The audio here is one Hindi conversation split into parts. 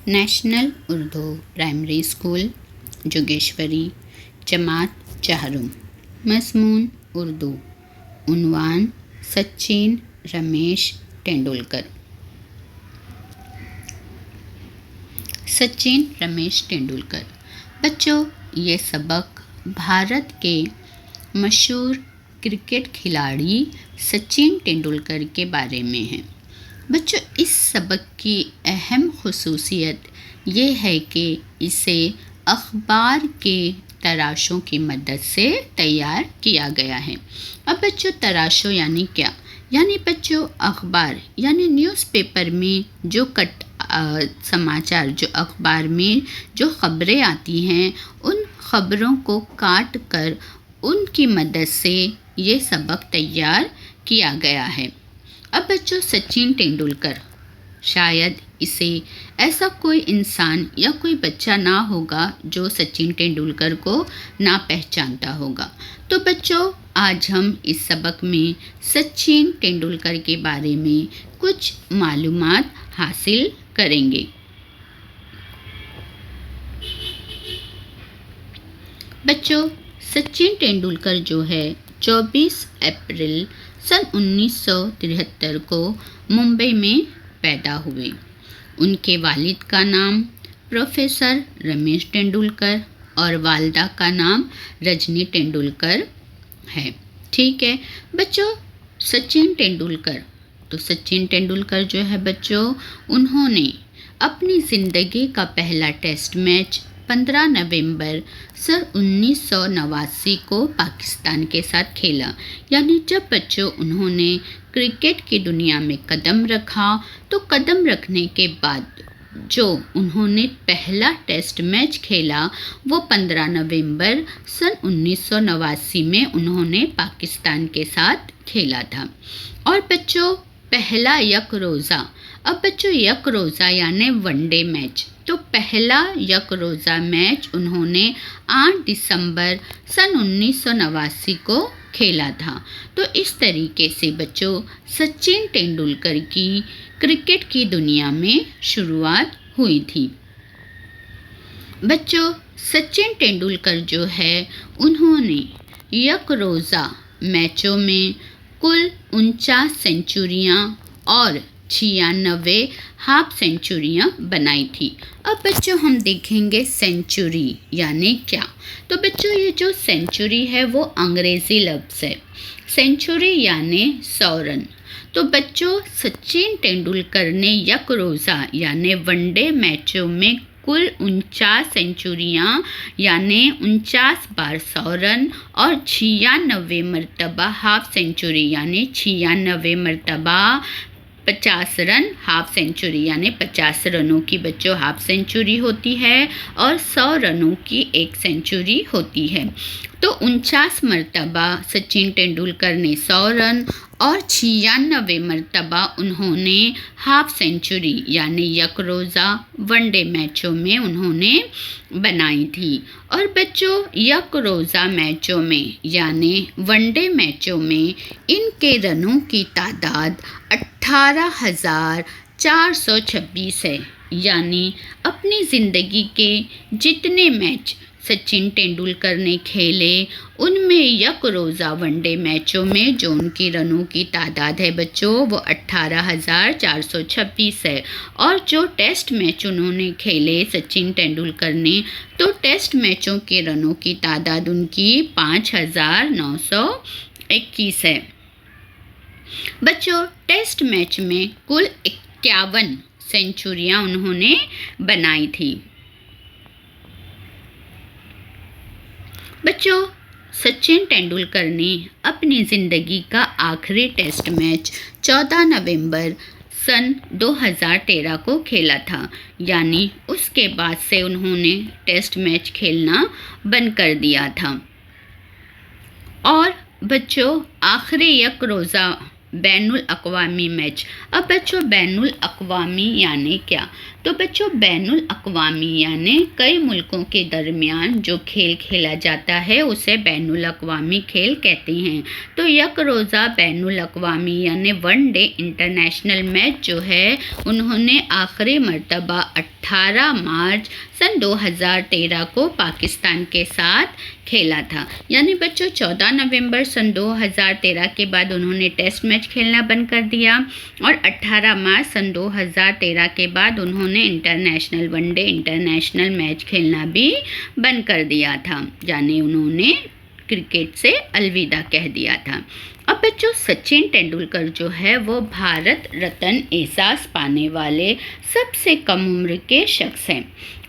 National Urdu primary school Jogeshwari, जमात चहारुम। मज़मून उर्दू। उन्वान सचिन रमेश तेंदुलकर। सचिन रमेश तेंदुलकर। बच्चों, ये सबक भारत के मशहूर क्रिकेट खिलाड़ी सचिन तेंदुलकर के बारे में है। बच्चों, इस सबक की अहम खुसूसियत ये है कि इसे अखबार के तराशों की मदद से तैयार किया गया है। अब बच्चों, तराशों यानी क्या? यानी बच्चों, अखबार यानी न्यूज़पेपर में जो समाचार, जो अखबार में जो खबरें आती हैं, उन खबरों को काट कर उनकी मदद से ये सबक तैयार किया गया है। अब बच्चों, सचिन तेंदुलकर, शायद इसे ऐसा कोई इंसान या कोई बच्चा ना होगा जो सचिन तेंदुलकर को ना पहचानता होगा। तो बच्चों, आज हम इस सबक में सचिन तेंदुलकर के बारे में कुछ मालूमात हासिल करेंगे। बच्चों, सचिन तेंदुलकर जो है 24 अप्रैल सन 1973 को मुंबई में पैदा हुए। उनके वालिद का नाम प्रोफेसर रमेश तेंदुलकर और वालदा का नाम रजनी तेंदुलकर है। ठीक है बच्चों, सचिन तेंदुलकर जो है बच्चों, उन्होंने अपनी ज़िंदगी का पहला टेस्ट मैच 15 नवंबर सन 1989 को पाकिस्तान के साथ खेला। यानी जब बच्चों उन्होंने क्रिकेट की दुनिया में कदम रखा, तो कदम रखने के बाद जो उन्होंने पहला टेस्ट मैच खेला वो 15 नवंबर सन 1989 में उन्होंने पाकिस्तान के साथ खेला था। और बच्चों, पहला यक रोज़ा, अब बच्चों यक रोज़ा यानी वनडे मैच, तो पहला यक रोज़ा मैच उन्होंने 8 दिसंबर सन 1989 को खेला था। तो इस तरीके से बच्चों सचिन तेंदुलकर की क्रिकेट की दुनिया में शुरुआत हुई थी। बच्चों, सचिन तेंदुलकर जो है उन्होंने यक रोज़ा मैचों में कुल 49 सेंचुरियाँ और 96 हाफ सेंचुरियाँ बनाई थी। अब बच्चों हम देखेंगे सेंचुरी यानी क्या। तो बच्चों, ये जो सेंचुरी है वो अंग्रेज़ी लफ्ज़ है। सेंचुरी यानी 100 रन। तो बच्चों, सचिन तेंदुलकर ने यक रोज़ा यानी वनडे मैचों में कुल 49 सेंचुरियाँ यानी 49 बार 100 रन और 96 मरतबा हाफ सेंचुरी यानी 96 मरतबा 50 रन हाफ सेंचुरी यानी 50 रनों की बच्चों हाफ सेंचुरी होती है और 100 रनों की एक सेंचुरी होती है। तो 49 मरतबा सचिन तेंदुलकर ने 100 रन और 96 मरतबा उन्होंने हाफ सेंचुरी यानी यक रोज़ा वनडे मैचों में उन्होंने बनाई थी। और बच्चों, यक रोज़ा मैचों में यानी वनडे मैचों में इनके रनों की तादाद 18,426 है। यानी अपनी ज़िंदगी के जितने मैच सचिन तेंदुलकर ने खेले उनमें यक रोज़ा वनडे मैचों में जो उनकी रनों की तादाद है बच्चों वो 18,426 है। और जो टेस्ट मैच उन्होंने खेले सचिन तेंदुलकर ने, तो टेस्ट मैचों के रनों की तादाद उनकी 5,921 है। बच्चों, टेस्ट मैच में कुल 51 सेंचुरियाँ उन्होंने बनाई थी। बच्चों, सचिन तेंदुलकर ने अपनी ज़िंदगी का आखिरी टेस्ट मैच 14 नवंबर सन 2013 को खेला था। यानी उसके बाद से उन्होंने टेस्ट मैच खेलना बंद कर दिया था। और बच्चों, आखिरी यक रोज़ा बैनुल अक़वामी मैच। अब बच्चों बैनुल अक़वामी यानी क्या? तो बच्चों बैनुल अक़वामी यानी कई मुल्कों के दरमियान जो खेल खेला जाता है उसे बैनुल अक़वामी खेल कहते हैं। तो एक रोज़ा बैनुल अक़वामी यानी वन डे इंटरनेशनल मैच जो है उन्होंने आखिरी मर्तबा 18 मार्च सन 2013 को पाकिस्तान के साथ खेला था। यानी बच्चों 14 नवंबर सन 2013 के बाद उन्होंने टेस्ट मैच खेलना बंद कर दिया और 18 मार्च सन 2013 के बाद उन्होंने इंटरनेशनल वनडे इंटरनेशनल मैच खेलना भी बंद कर दिया था, यानी उन्होंने क्रिकेट से अलविदा कह दिया था। अब बच्चों सचिन तेंदुलकर जो है वो भारत रत्न एजाज़ पाने वाले सबसे कम उम्र के शख्स हैं।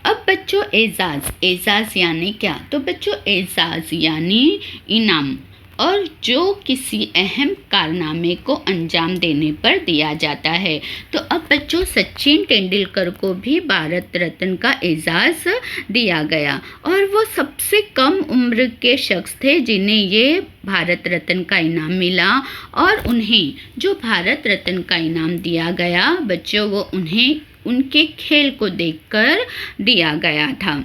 अब बच्चों एजाज़ यानी क्या? तो बच्चों एजाज़ यानी इनाम और जो किसी अहम कारनामे को अंजाम देने पर दिया जाता है। तो अब बच्चों सचिन तेंदुलकर को भी भारत रत्न का एजाज़ दिया गया और वो सबसे कम उम्र के शख्स थे जिन्हें ये भारत रत्न का इनाम मिला और उन्हें जो भारत रत्न का इनाम दिया गया बच्चों वो उन्हें उनके खेल को देखकर दिया गया था।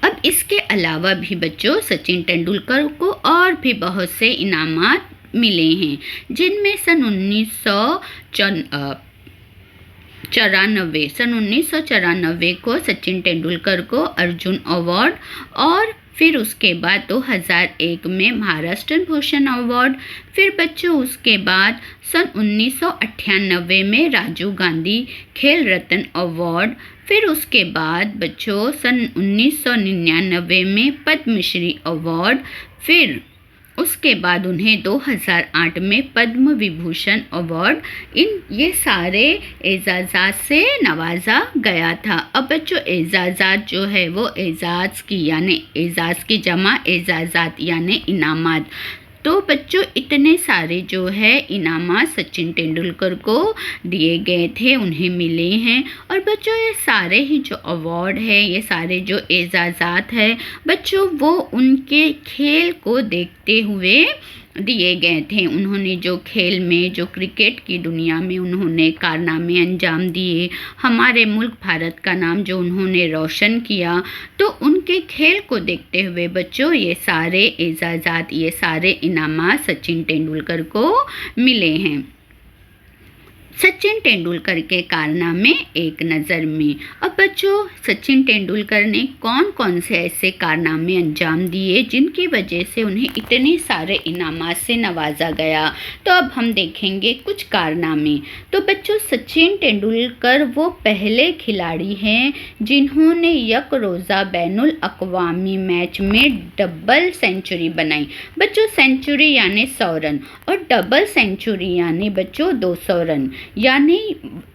अब इसके अलावा भी बच्चों सचिन तेंदुलकर को और भी बहुत से इनामात मिले हैं, जिनमें सन 1994 को सचिन तेंदुलकर को अर्जुन अवार्ड और फिर उसके बाद 2001 में महाराष्ट्र भूषण अवार्ड, फिर बच्चों उसके बाद सन 1998 में राजीव गांधी खेल रत्न अवार्ड, फिर उसके बाद बच्चों सन 1999 में पद्मश्री अवार्ड, फिर उसके बाद उन्हें 2008 में पद्म विभूषण अवार्ड, ये सारे एजाज़ात से नवाजा गया था। अब बच्चों एजाज़ात जो है वो एजाज़ की जमा एजाज़ात यानी इनामात। तो बच्चों इतने सारे जो है इनामात सचिन तेंदुलकर को दिए गए थे, उन्हें मिले हैं। और बच्चों ये सारे ही जो अवार्ड है, ये सारे जो एजाज़ात है बच्चों वो उनके खेल को देखते हुए दिए गए थे। उन्होंने जो खेल में जो क्रिकेट की दुनिया में उन्होंने कारनामे अंजाम दिए, हमारे मुल्क भारत का नाम जो उन्होंने रोशन किया, तो उनके खेल को देखते हुए बच्चों ये सारे एजाज़ात ये सारे इनामात सचिन तेंदुलकर को मिले हैं। सचिन तेंदुलकर के कारनामे एक नज़र में। अब बच्चों सचिन तेंदुलकर ने कौन कौन से ऐसे कारनामे अंजाम दिए जिनकी वजह से उन्हें इतने सारे इनामात से नवाजा गया? तो अब हम देखेंगे कुछ कारनामे। तो बच्चों सचिन तेंदुलकर वो पहले खिलाड़ी हैं जिन्होंने एक रोज़ा बैनुल अक़वामी मैच में डबल सेंचुरी बनाई। बच्चों सेंचुरी यानी 100 रन और डबल सेंचुरी यानी बच्चों 200 रन, यानी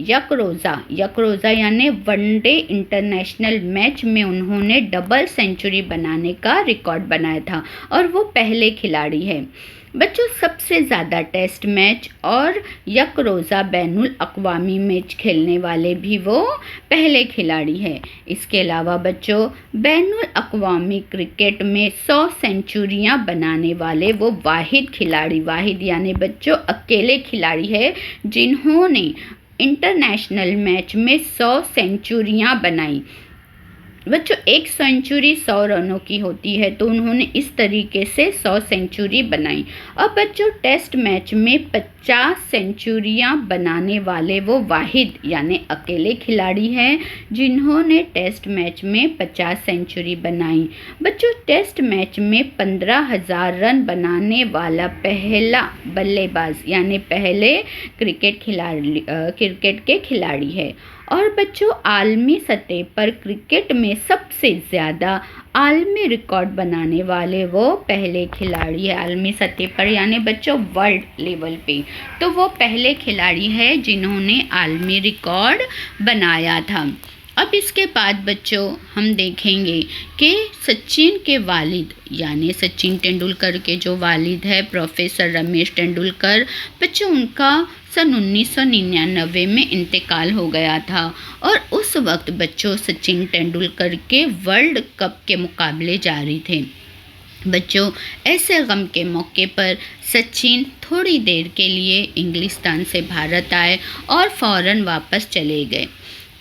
एक रोज़ा यानी वनडे इंटरनेशनल मैच में उन्होंने डबल सेंचुरी बनाने का रिकॉर्ड बनाया था और वो पहले खिलाड़ी है। बच्चों सबसे ज़्यादा टेस्ट मैच और एक रोज़ा बैनुल अक़वामी मैच खेलने वाले भी वो पहले खिलाड़ी है। इसके अलावा बच्चों बैनुल अक़वामी क्रिकेट में 100 सेंचुरियां बनाने वाले वो वाहिद यानी बच्चों अकेले खिलाड़ी है जिन्होंने इंटरनेशनल मैच में 100 सेंचुरियां बनाई। बच्चों एक सेंचुरी 100 रनों की होती है, तो उन्होंने इस तरीके से 100 सेंचुरी बनाई। अब बच्चों टेस्ट मैच में 50 सेंचुरियां बनाने वाले वो वाहिद यानी अकेले खिलाड़ी हैं जिन्होंने टेस्ट मैच में 50 सेंचुरी बनाई। बच्चों टेस्ट मैच में 15,000 रन बनाने वाला पहला बल्लेबाज यानी पहले क्रिकेट के खिलाड़ी है। और बच्चों आलमी सतह पर क्रिकेट में सबसे ज़्यादा आलमी रिकॉर्ड बनाने वाले वो पहले खिलाड़ी है आलमी सतह पर, यानी बच्चों वर्ल्ड लेवल पे। तो वो पहले खिलाड़ी है जिन्होंने आलमी रिकॉर्ड बनाया था। अब इसके बाद बच्चों हम देखेंगे कि सचिन के वालिद यानी सचिन तेंदुलकर के जो वालिद है प्रोफेसर रमेश तेंदुलकर, बच्चों उनका सन 1999 में इंतकाल हो गया था और उस वक्त बच्चों सचिन तेंदुलकर के वर्ल्ड कप के मुकाबले जारी थे। बच्चों, ऐसे गम के मौके पर सचिन थोड़ी देर के लिए इंग्लिस्तान से भारत आए और फ़ौरन वापस चले गए।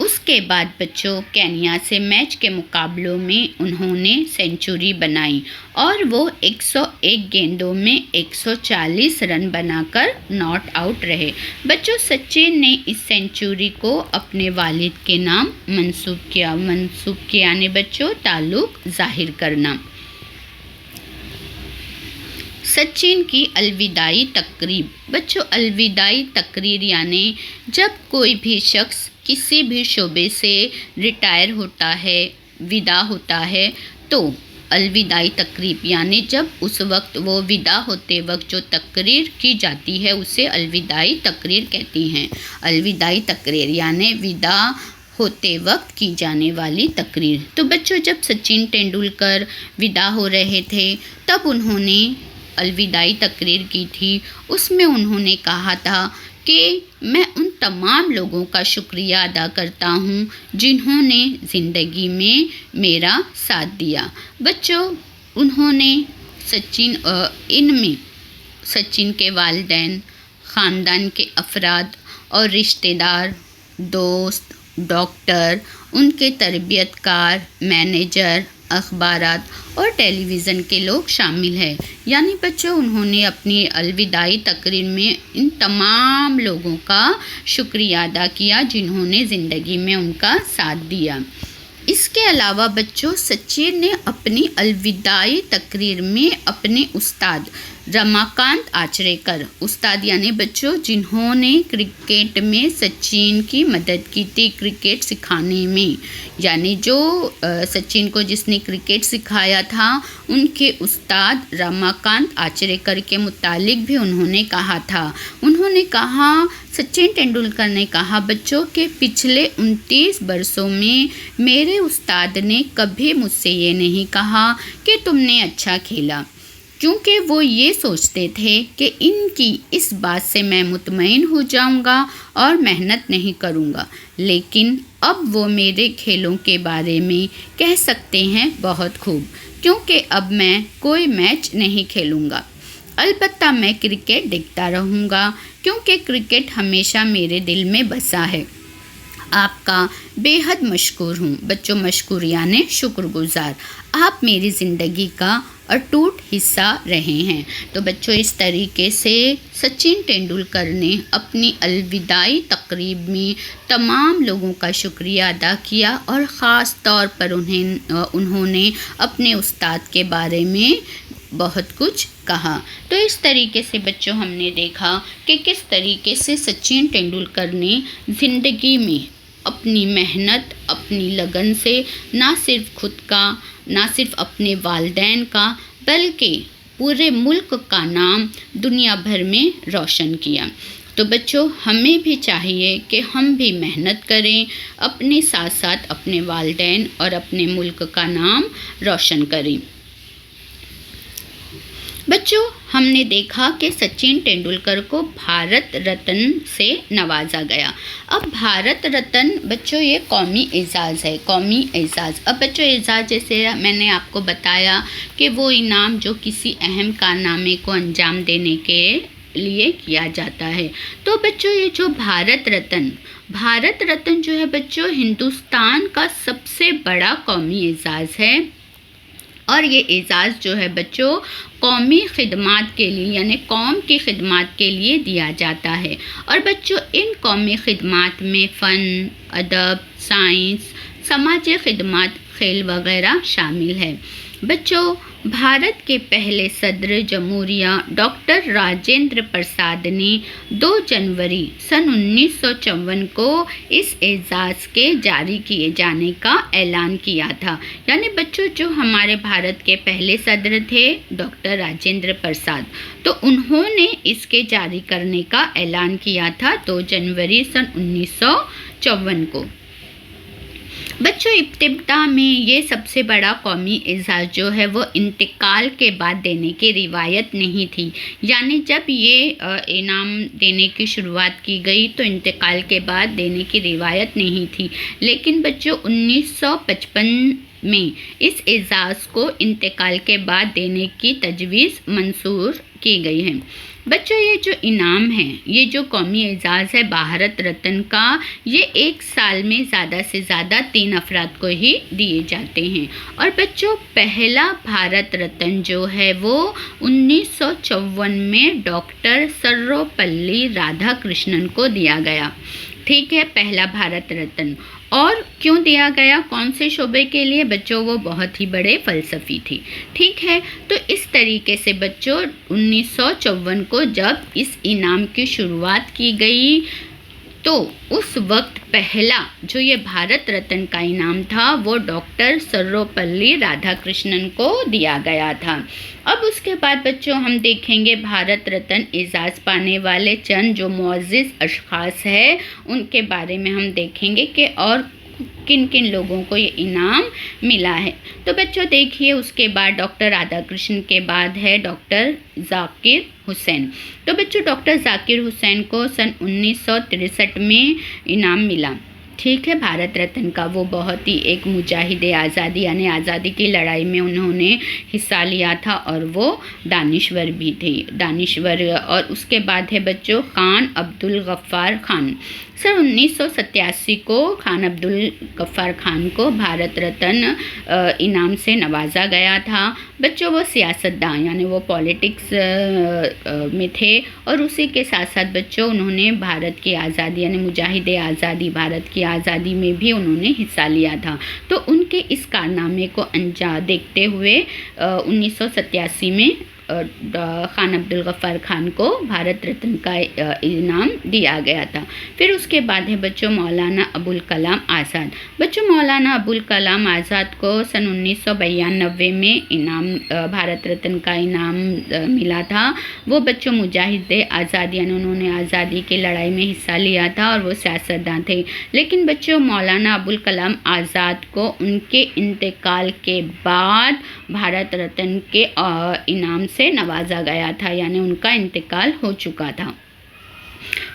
उसके बाद बच्चों, केन्या से मैच के मुकाबलों में उन्होंने सेंचुरी बनाई और वो 101 गेंदों में 140 रन बनाकर नॉट आउट रहे। बच्चों, सचिन ने इस सेंचुरी को अपने वालिद के नाम मंसूब किया ने बच्चों ताल्लुक जाहिर करना। सचिन की अलविदाई तकरीब। बच्चों, अलविदाई तकरीर यानी जब कोई भी शख्स किसी भी शोबे से रिटायर होता है, विदा होता है, तो अलविदाई तकरीब यानी जब उस वक्त वो विदा होते वक्त जो तकरीर की जाती है उसे अलविदाई तकरीर कहती हैं। अलविदाई तकरीर यानी विदा होते वक्त की जाने वाली तकरीर। तो बच्चों, जब सचिन तेंदुलकर विदा हो रहे थे तब उन्होंने अलविदाई तकरीर की थी। उसमें उन्होंने कहा था कि मैं उन तमाम लोगों का शुक्रिया अदा करता हूँ जिन्होंने ज़िंदगी में मेरा साथ दिया। बच्चों, उन्होंने इनमें सचिन के वालिदैन, ख़ानदान के अफराद और रिश्तेदार, दोस्त, डॉक्टर, उनके तरबियतकार, मैनेजर, अखबारात और टेलीविज़न के लोग शामिल हैं। यानी बच्चों, उन्होंने अपनी अलविदाई तकरीर में इन तमाम लोगों का शुक्रिया अदा किया जिन्होंने ज़िंदगी में उनका साथ दिया। इसके अलावा बच्चों, सचिन ने अपनी अलविदाई तकरीर में अपने उस्ताद रमाकांत आचरेकर, उस्ताद यानी बच्चों जिन्होंने क्रिकेट में सचिन की मदद की थी क्रिकेट सिखाने में, यानी जो सचिन को जिसने क्रिकेट सिखाया था उनके उस्ताद रमाकांत आचरेकर के मुतालिक भी उन्होंने कहा था। उन्होंने कहा, सचिन तेंदुलकर ने कहा बच्चों के पिछले 29 बरसों में मेरे उस्ताद ने कभी मुझसे ये नहीं कहा कि तुमने अच्छा खेला, क्योंकि वो ये सोचते थे कि इनकी इस बात से मैं मुतमईन हो जाऊंगा और मेहनत नहीं करूंगा। लेकिन अब वो मेरे खेलों के बारे में कह सकते हैं बहुत खूब, क्योंकि अब मैं कोई मैच नहीं खेलूंगा। अलबत्ता मैं क्रिकेट देखता रहूंगा क्योंकि क्रिकेट हमेशा मेरे दिल में बसा है। आपका बेहद मशकूर हूँ। बच्चों, मशकूर यानी शुक्रगुजार। आप मेरी ज़िंदगी का अटूट हिस्सा रहे हैं। तो बच्चों, इस तरीके से सचिन तेंदुलकर ने अपनी अलविदाई तकरीब में तमाम लोगों का शुक्रिया अदा किया और ख़ास तौर पर उन्होंने अपने उस्ताद के बारे में बहुत कुछ कहा। तो इस तरीके से बच्चों हमने देखा कि किस तरीके से सचिन तेंदुलकर ने ज़िंदगी में अपनी मेहनत, अपनी लगन से ना सिर्फ खुद का, ना सिर्फ अपने वालिदैन का, बल्कि पूरे मुल्क का नाम दुनिया भर में रोशन किया। तो बच्चों, हमें भी चाहिए कि हम भी मेहनत करें, अपने साथ साथ अपने वालिदैन और अपने मुल्क का नाम रोशन करें। बच्चों, हमने देखा कि सचिन तेंदुलकर को भारत रत्न से नवाजा गया। अब भारत रत्न बच्चों ये कौमी एज़ाज़ है, कौमी एज़ाज़। अब बच्चों, एज़ाज़ जैसे मैंने आपको बताया कि वो इनाम जो किसी अहम कारनामे को अंजाम देने के लिए किया जाता है। तो बच्चों, ये जो भारत रत्न जो है बच्चों हिंदुस्तान का सबसे बड़ा कौमी एज़ाज़ है और ये एज़ाज़ जो है बच्चों कौमी खिदमात के लिए यानी कौम की खिदमात के लिए दिया जाता है। और बच्चों, इन कौमी खिदमात में फ़न, अदब, साइंस, समाजी खिदमात, खेल वगैरह शामिल है। बच्चों, भारत के पहले सदर जमहूरिया डॉक्टर राजेंद्र प्रसाद ने 2 जनवरी सन 1954 को इस एज़ाज़ के जारी किए जाने का ऐलान किया था। यानी बच्चों, जो हमारे भारत के पहले सदर थे डॉक्टर राजेंद्र प्रसाद, तो उन्होंने इसके जारी करने का ऐलान किया था 2 जनवरी सन 1954 को। बच्चों, इब्तिदा में ये सबसे बड़ा कौमी एज़ाज़ जो है वो इंतकाल के बाद देने की रिवायत नहीं थी। यानी जब ये इनाम देने की शुरुआत की गई तो इंतकाल के बाद देने की रिवायत नहीं थी। लेकिन बच्चों 1955 में इस एजाज़ को इंतकाल के बाद देने की तजवीज़ मंजूर की गई है। बच्चों, ये जो इनाम है, ये जो कौमी एजाज़ है भारत रत्न का, ये एक साल में ज़्यादा से ज़्यादा 3 अफराद को ही दिए जाते हैं। और बच्चों, पहला भारत रत्न जो है वो 1954 में डॉक्टर सर्वपल्ली राधाकृष्णन को दिया गया। ठीक है, पहला भारत रत्न। और क्यों दिया गया, कौन से शोबे के लिए? बच्चों, वो बहुत ही बड़े फ़लसफ़ी थी। ठीक है, तो इस तरीके से बच्चों 1954 को जब इस इनाम की शुरुआत की गई तो उस वक्त पहला जो ये भारत रत्न का इनाम था वो डॉक्टर सर्वपल्ली राधाकृष्णन को दिया गया था। अब उसके बाद बच्चों हम देखेंगे भारत रत्न एजाज़ पाने वाले चंद जो मुअज़्ज़िज़ अशख़ास है उनके बारे में हम देखेंगे कि और किन किन लोगों को ये इनाम मिला है। तो बच्चों देखिए, उसके बाद डॉक्टर राधाकृष्णन के बाद है डॉक्टर ज़ाकिर हुसैन। तो बच्चों डॉक्टर ज़ाकिर हुसैन को सन 1963 में इनाम मिला। ठीक है, भारत रत्न का। वो बहुत ही एक मुजाहिद आज़ादी यानी आज़ादी की लड़ाई में उन्होंने हिस्सा लिया था और वो दानिश्वर भी थे, दानिश्वर। और उसके बाद है बच्चों खान अब्दुल गफ़्फ़ार खान। सन 1987 को खान अब्दुल गफ़्फ़ार खान को भारत रत्न इनाम से नवाजा गया था। बच्चों वो सियासतदान यानी वो पॉलिटिक्स में थे और उसी के साथ साथ बच्चों उन्होंने भारत की आज़ादी यानी मुजाहिद आज़ादी, भारत की आज़ादी में भी उन्होंने हिस्सा लिया था। तो उनके इस कारनामे को अंजाम देखते हुए 1987 में खान अब्दुल गफ़्फ़ार खान को भारत रत्न का इनाम दिया गया था। फिर उसके बाद है बच्चों मौलाना अबुल कलाम आज़ाद। बच्चों मौलाना अबुल कलाम आज़ाद को सन 1992 में इनाम भारत रत्न का इनाम मिला था। वो बच्चों मुजाहिद आज़ादी यानी उन्होंने आज़ादी की लड़ाई में हिस्सा लिया था और वो सियासतदान थे। लेकिन बच्चों मौलाना अबुल कलाम आज़ाद को उनके इंतकाल के बाद भारत रत्न के इनाम से नवाजा गया था यानी उनका इंतकाल हो चुका था।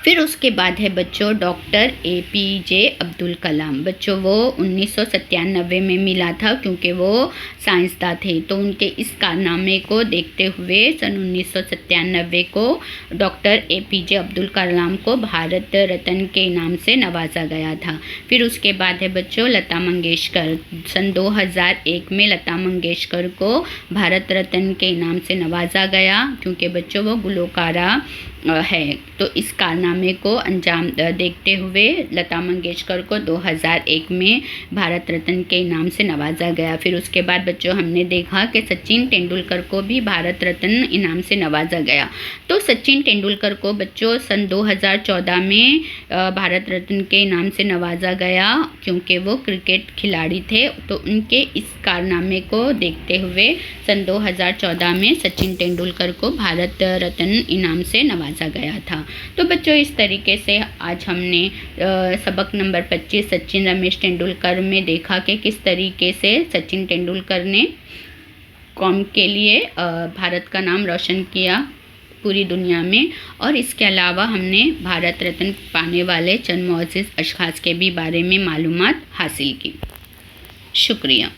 फिर उसके बाद है बच्चों डॉक्टर APJ अब्दुल कलाम। बच्चों वो 1997 में मिला था क्योंकि वो साइंसदान थे। तो उनके इस कारनामे को देखते हुए सन 1997 को डॉक्टर APJ अब्दुल कलाम को भारत रत्न के इनाम से नवाजा गया था। फिर उसके बाद है बच्चों लता मंगेशकर। सन 2001 में लता मंगेशकर को भारत रत्न के इनाम से नवाजा गया क्योंकि बच्चों वो गुलकारा है। तो इस कारनामे को अंजाम देखते हुए लता मंगेशकर को 2001 में भारत रत्न के इनाम से नवाजा गया। फिर उसके बाद बच्चों हमने देखा कि सचिन तेंदुलकर को भी भारत रत्न इनाम से नवाजा गया। तो सचिन तेंदुलकर को बच्चों सन 2014 में भारत रत्न के इनाम से नवाजा गया क्योंकि वो क्रिकेट खिलाड़ी थे। तो उनके इस कारनामे को देखते हुए सन 2014 में सचिन तेंदुलकर को भारत रत्न इनाम से नवाजा गया था। तो बच्चों इस तरीके से आज हमने सबक नंबर 25 सचिन रमेश तेंदुलकर में देखा कि किस तरीके से सचिन तेंदुलकर ने कौम के लिए भारत का नाम रोशन किया पूरी दुनिया में। और इसके अलावा हमने भारत रत्न पाने वाले चंद मुअज़्ज़िज़ अशख़ास के भी बारे में मालूमात हासिल की। शुक्रिया।